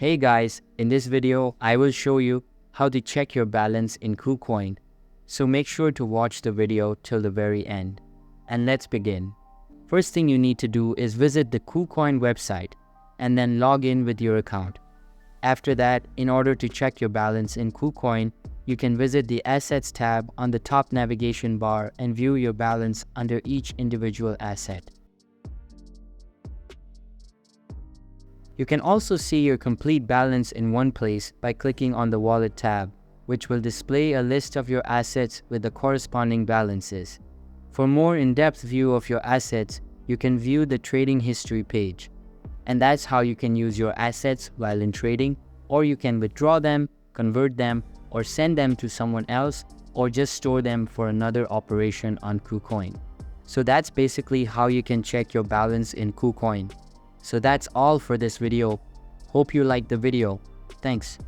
Hey guys, in this video, I will show you how to check your balance in KuCoin. So make sure to watch the video till the very end. And let's begin. First thing you need to do is visit the KuCoin website and then log in with your account. After that, in order to check your balance in KuCoin, you can visit the Assets tab on the top navigation bar and view your balance under each individual asset. You can also see your complete balance in one place by clicking on the Wallet tab, which will display a list of your assets with the corresponding balances. For more in-depth view of your assets, you can view the trading history page. And that's how you can use your assets while in trading, or you can withdraw them, convert them, or send them to someone else, or just store them for another operation on KuCoin. So that's basically how you can check your balance in KuCoin. So that's all for this video. Hope you liked the video. Thanks.